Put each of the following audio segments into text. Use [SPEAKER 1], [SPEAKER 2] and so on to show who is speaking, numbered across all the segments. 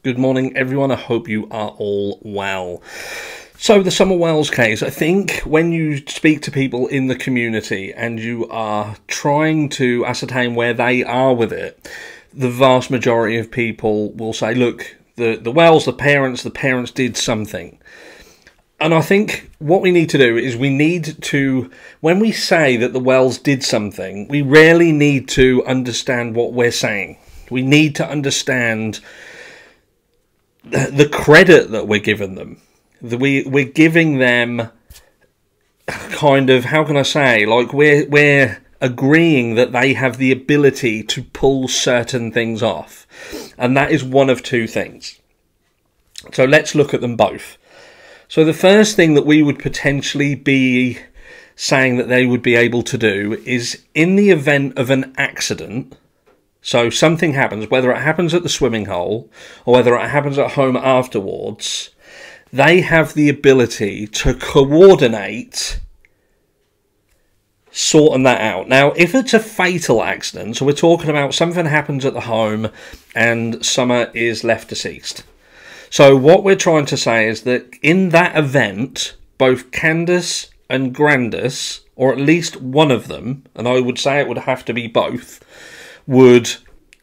[SPEAKER 1] Good morning, everyone. I hope you are all well. So, the Summer Wells case, I think when you speak to people in the community and you are trying to ascertain where they are with it, the vast majority of people will say, look, the Wells, the parents did something. And I think what we need to do is we need to, when we say that the Wells did something, we really need to understand what we're saying. We need to understand the credit that we're giving them. We're giving them kind of, how can I say, like we're agreeing that they have the ability to pull certain things off. And that is one of two things. So let's look at them both. So the first thing that we would potentially be saying that they would be able to do is, in the event of an accident, so something happens, whether it happens at the swimming hole or whether it happens at home afterwards, they have the ability to coordinate sorting that out. Now, if it's a fatal accident, so we're talking about something happens at the home and Summer is left deceased. So what we're trying to say is that in that event, both Candus and Candus, or at least one of them, and I would say it would have to be both, would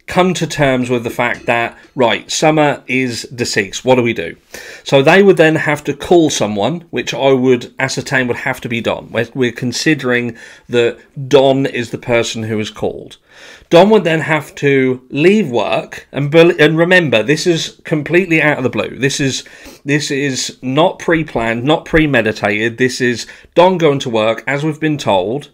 [SPEAKER 1] come to terms with the fact that, right, Summer is deceased. What do we do? So they would then have to call someone, which I would ascertain would have to be Don. We're considering that Don is the person who is called. Don would then have to leave work, and remember, this is completely out of the blue. This is not pre-planned, not premeditated. This is Don going to work, as we've been told.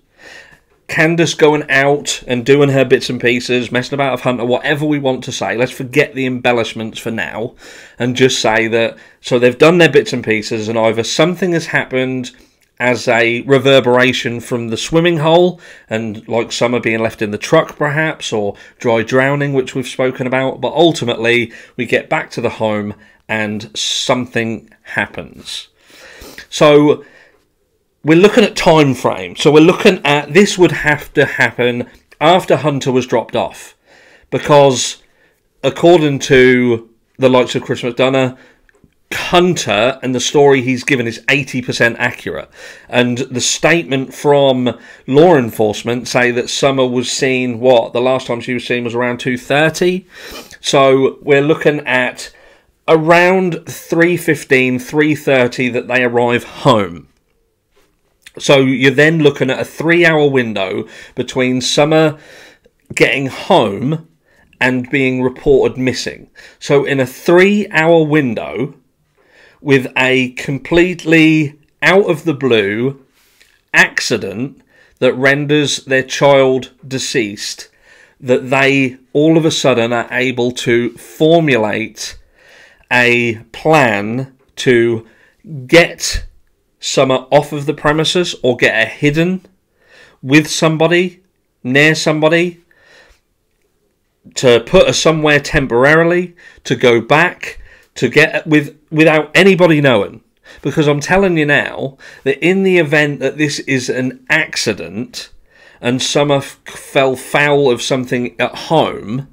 [SPEAKER 1] Candus going out and doing her bits and pieces, messing about with Hunter, whatever we want to say. Let's forget the embellishments for now and just say that, so they've done their bits and pieces and either something has happened as a reverberation from the swimming hole, and like Summer being left in the truck perhaps, or dry drowning, which we've spoken about, but ultimately we get back to the home and something happens. So we're looking at time frame. So we're looking at, this would have to happen after Hunter was dropped off, because according to the likes of Chris McDonough, Hunter and the story he's given is 80% accurate, and the statement from law enforcement say that Summer was seen, the last time she was seen was around 2:30. So we're looking at around 3:15, 3:30 that they arrive home. So you're then looking at a 3-hour window between Summer getting home and being reported missing. So in a 3-hour window, with a completely out of the blue accident that renders their child deceased, that they all of a sudden are able to formulate a plan to get Summer off of the premises or get her hidden with somebody, near somebody, to put her somewhere temporarily, to go back, to get without anybody knowing. Because I'm telling you now that in the event that this is an accident and Summer fell foul of something at home,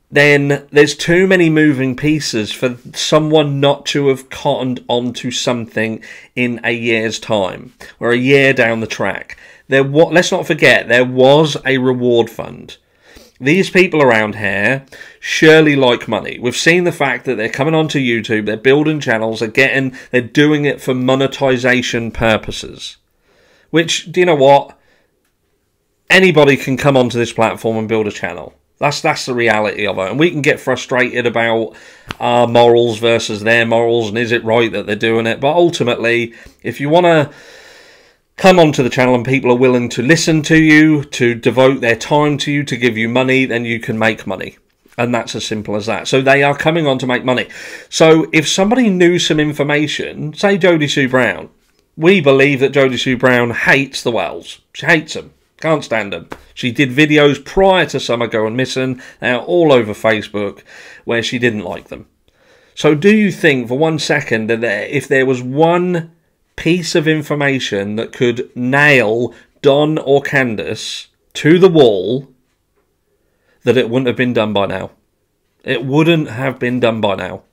[SPEAKER 1] then there's too many moving pieces for someone not to have cottoned onto something in a year's time or a year down the track. Let's not forget, there was a reward fund. These people around here surely like money. We've seen the fact that they're coming onto YouTube, they're building channels, they're doing it for monetization purposes. Which, do you know what? Anybody can come onto this platform and build a channel. That's the reality of it. And we can get frustrated about our morals versus their morals, and is it right that they're doing it? But ultimately, if you want to come onto the channel and people are willing to listen to you, to devote their time to you, to give you money, then you can make money. And that's as simple as that. So they are coming on to make money. So if somebody knew some information, say Jodie Sue Brown, we believe that Jodie Sue Brown hates the Wells. She hates them. Can't stand them. She did videos prior to Summer going missing. They are all over Facebook where she didn't like them. So do you think for 1 second that if there was one piece of information that could nail Don or Candus to the wall, that it wouldn't have been done by now? It wouldn't have been done by now.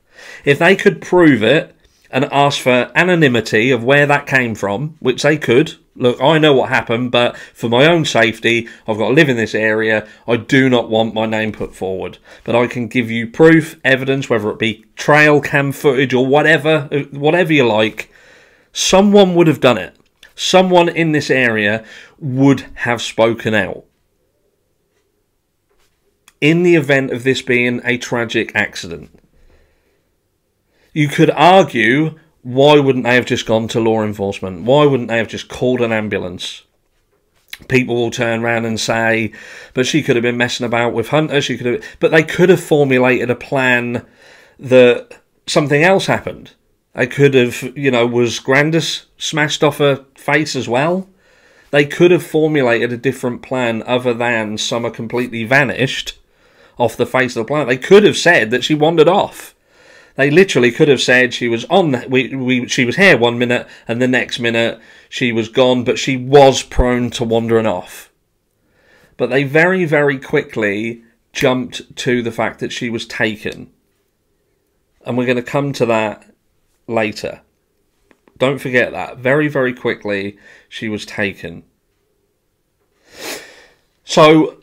[SPEAKER 1] If they could prove it and ask for anonymity of where that came from, which they could. Look, I know what happened, but for my own safety, I've got to live in this area. I do not want my name put forward. But I can give you proof, evidence, whether it be trail cam footage or whatever you like. Someone would have done it. Someone in this area would have spoken out. In the event of this being a tragic accident. You could argue, why wouldn't they have just gone to law enforcement? Why wouldn't they have just called an ambulance? People will turn around and say, but she could have been messing about with Hunter. But they could have formulated a plan that something else happened. They could have, was Candus smashed off her face as well? They could have formulated a different plan other than Summer completely vanished off the face of the planet. They could have said that she wandered off. They literally could have said she was she was here 1 minute and the next minute she was gone, but she was prone to wandering off. But they very, very quickly jumped to the fact that she was taken. And we're going to come to that later. Don't forget that. Very, very quickly she was taken. So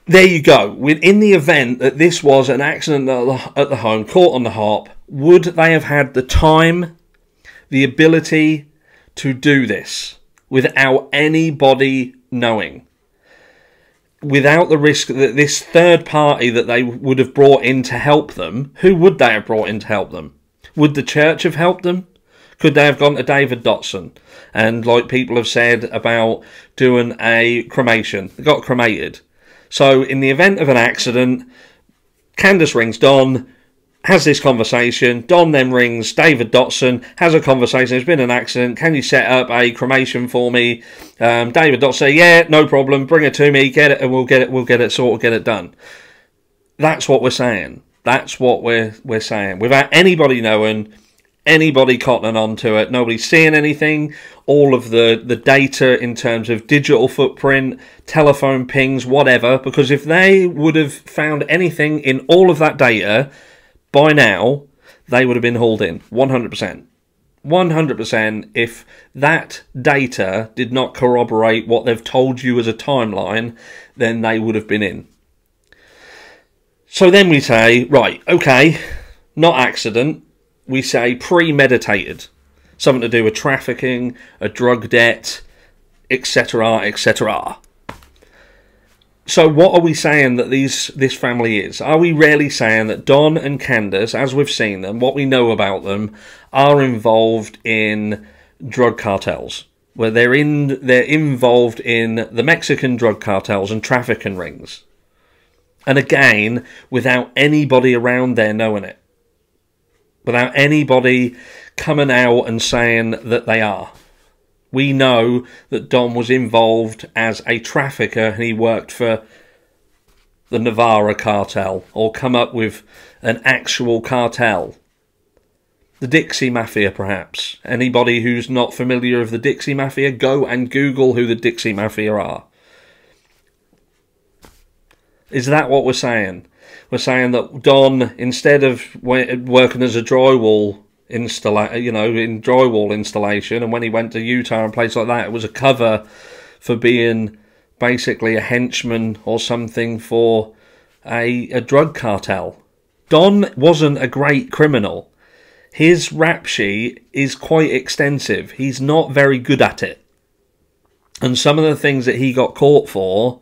[SPEAKER 1] there you go. In the event that this was an accident at the home, caught on the hop, would they have had the time, the ability to do this without anybody knowing? Without the risk that this third party that they would have brought in to help them, who would they have brought in to help them? Would the church have helped them? Could they have gone to David Dotson and, like people have said, about doing a cremation? They got cremated. So in the event of an accident, Candus rings Don, has this conversation. Don then rings David Dotson, has a conversation. There's been an accident. Can you set up a cremation for me? David Dotson say, yeah, no problem. Bring it to me. Get it, and we'll get it sorted. Get it done. That's what we're saying. That's what we're saying. Without anybody knowing, anybody cottoning on to it, nobody seeing anything. All of the data in terms of digital footprint, telephone pings, whatever. Because if they would have found anything in all of that data, by now, they would have been hauled in. 100%. 100% if that data did not corroborate what they've told you as a timeline, then they would have been in. So then we say, right, okay, not accident. We say premeditated. Something to do with trafficking, a drug debt, etc., etc. So what are we saying that this family is? Are we really saying that Don and Candus, as we've seen them, what we know about them, are involved in drug cartels? Where they're involved in the Mexican drug cartels and trafficking rings. And again, without anybody around there knowing it. Without anybody coming out and saying that they are. We know that Don was involved as a trafficker and he worked for the Navarra cartel, or come up with an actual cartel. The Dixie Mafia, perhaps. Anybody who's not familiar with the Dixie Mafia, go and Google who the Dixie Mafia are. Is that what we're saying? We're saying that Don, instead of working as a drywall in drywall installation, and when he went to Utah and places like that, it was a cover for being basically a henchman or something for a drug cartel. Don wasn't a great criminal. His rap sheet is quite extensive. He's not very good at it. And some of the things that he got caught for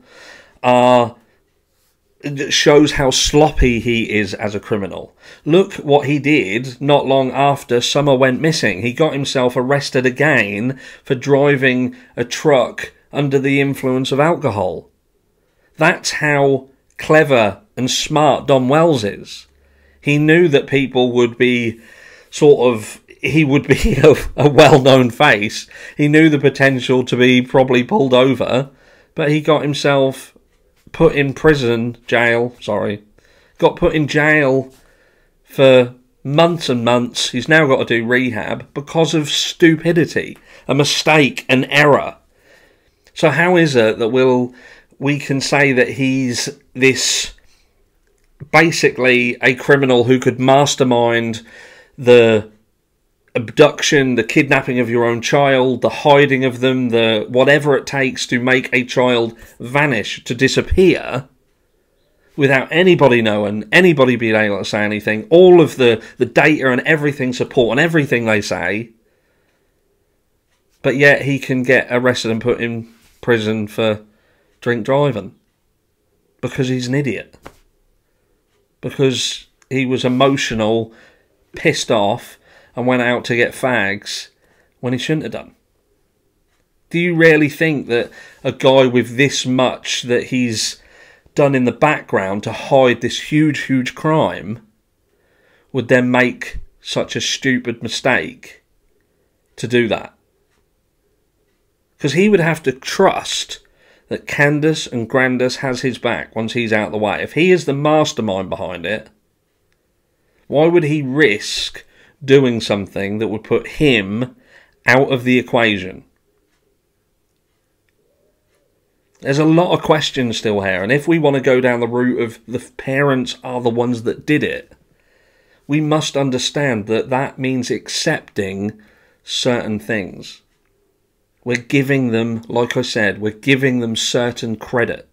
[SPEAKER 1] shows how sloppy he is as a criminal. Look what he did not long after Summer went missing. He got himself arrested again for driving a truck under the influence of alcohol. That's how clever and smart Don Wells is. He knew that people would be he would be a well-known face. He knew the potential to be probably pulled over, but he got himself put in got put in jail for months and months. He's now got to do rehab because of stupidity, a mistake, an error. So how is it that we can say that he's this basically a criminal who could mastermind the abduction, the kidnapping of your own child, the hiding of them, the whatever it takes to make a child vanish, to disappear, without anybody knowing, anybody being able to say anything, all of the data and everything support and everything they say, but yet he can get arrested and put in prison for drink driving because he's an idiot, because he was emotional, pissed off, and went out to get fags when he shouldn't have done. Do you really think that a guy with this much that he's done in the background to hide this huge, huge crime would then make such a stupid mistake to do that? Because he would have to trust that Candus and Grandus has his back once he's out of the way. If he is the mastermind behind it, why would he risk doing something that would put him out of the equation? There's a lot of questions still here, and if we want to go down the route of the parents are the ones that did it, we must understand that that means accepting certain things. We're giving them, like I said, we're giving them certain credit.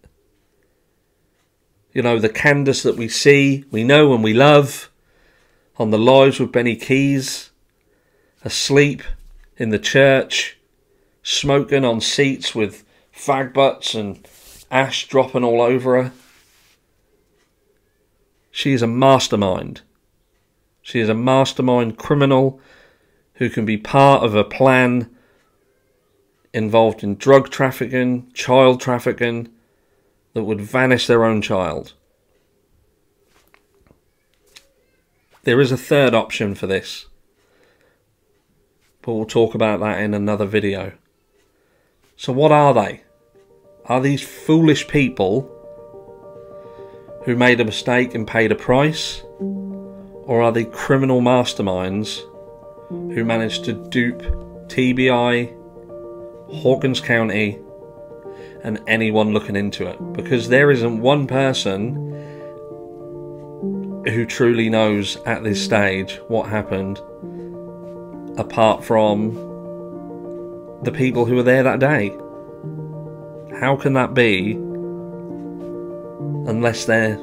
[SPEAKER 1] You know, the Candus that we see, we know and we love, on the lives with Benny Keys, asleep in the church, smoking on seats with fag butts and ash dropping all over her. She is a mastermind. She is a mastermind criminal who can be part of a plan involved in drug trafficking, child trafficking, that would vanish their own child. There is a third option for this, but we'll talk about that in another video. So what are they? Are these foolish people who made a mistake and paid a price? Or are they criminal masterminds who managed to dupe TBI, Hawkins County, and anyone looking into it? Because there isn't one person who truly knows at this stage what happened, apart from the people who were there that day. How can that be unless they're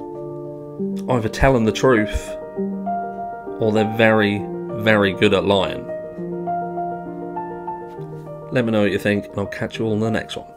[SPEAKER 1] either telling the truth or they're very, very good at lying? Let me know what you think, and I'll catch you all in the next one.